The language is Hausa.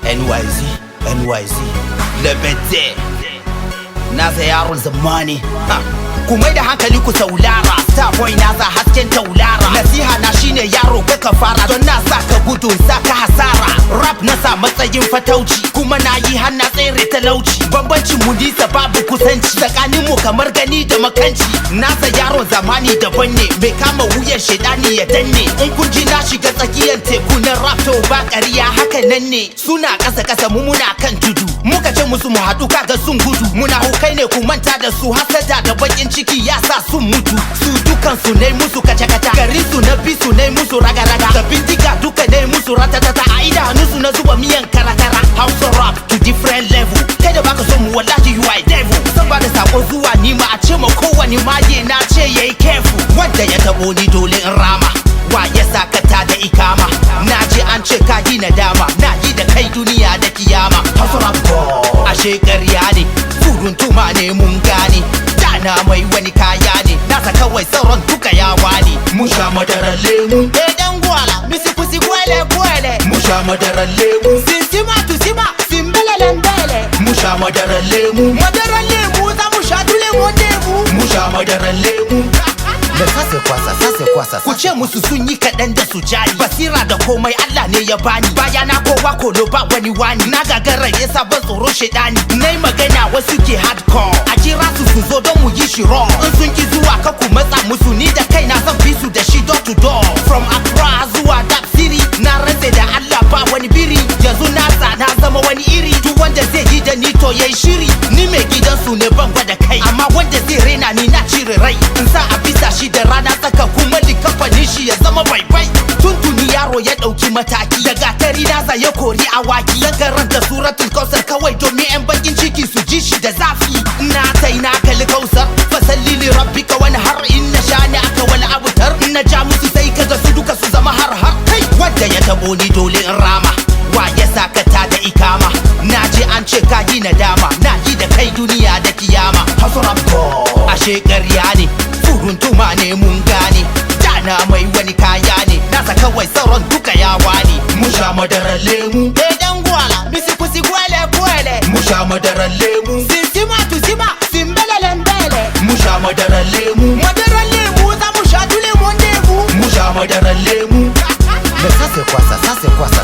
NYZ Lebede Naza yaron zamani ku mai da hankali ku saulara. Starboy naza hasken taulara. Nasiha na shine yaro ka fara, don na saka gudu saka hasara. Rap na sa matsayin fatauci, kuma na yi hanna tsere talauci. Bambancin mu nisa babu kusanci, tsakanin mu kamar gani da makanci. Nasa yaron zamani daban ne, mai kama wuyan shedani ya danne. In kun ji na shiga tsakiyar teku na rap to ba ƙarya haka nan ne. Suna ƙasa mu muna kan tudu, muka ce musu mu haɗu kaga sun gudu. Muna hukai ne ku manta da su, hasada da bakin ciki ya sa sun mutu. Su dukan su ne musu kaca-kaca, garin su na bi su ne musu raga-raga. Da bindiga duka ne musu ratatata, a idanu su na zuba miyan kara-kara. House rap to different level, kai da baka so mu wallahi you are devil. Zan ba da sako zuwa nima a ce ma kowani maye na ce yayi careful. Wanda ya tabo ni dole in rama, wa ya sakata da ikama. Na ji an ce ka yi nadama, na yi da kai duniya da kiyama. House rap ashe ƙarya ne, furun tuma ne mun gane. Dana mai wani kaya ne, nasa kawai sauran duka ya wani. Musha madarar lemu, dan gwala misi kusi gwele. Musha madarar lemu, sima tu sima, simbele. Musha madarar lemu, za mu sha tule mu. Musha madarar lemu. Da sase kwasa ku ce musu sun yi kaɗan da su jari. Basira da komai Allah ne ya bani, baya na kowa kolo ba wani wani. Na gagara ya sabon tsoro shedani, nai magana wasu ke hardcore. A kira su zo don mu yi shi raw. In sun ki zuwa ka ku matsa musu, ni da kaina zan bi su da shi door to door. From Accra zuwa Dap City, na rantse da Allah ba wani biri. Yanzu na zama wani iri, duk wanda zai yi da ni to yayi shiri. Ni mai gidan su ne ban gwada kai, amma wanda zai rena ni na cire rai. In sa a bisa shi da rana tsaka, kuma likafanin shi ya zama baibai. Tuntuni yaro ya ɗauki mataki, da gatari nasa ya kori awaki. Zan karanta suratul kausar kawai domin 'yan bakin ciki su ji shi da zafi. Na tai na kalli kausar, fasalli li rabbika wani har in na sha ni aka wani abutar. In na ja musu sai kaga su duka su zama har. Wanda ya tabo ni dole in rama, wa ya sakata da ikama. Na ji an ce ka yi nadama, na yi da kai duniya da kiyama. House rap ashe ƙarya ne, furun tuma ne mun gane. Dana mai wani kaya ne, nasa kawai sauran duka ya wani. Musha madarar lemu, dan gwala misi kusi gwele. Musha madarar lemu, sima tu sima, simbele. Musha madarar lemu, za mu sha tule mu. Musha madarar lemu. Da sase kwasa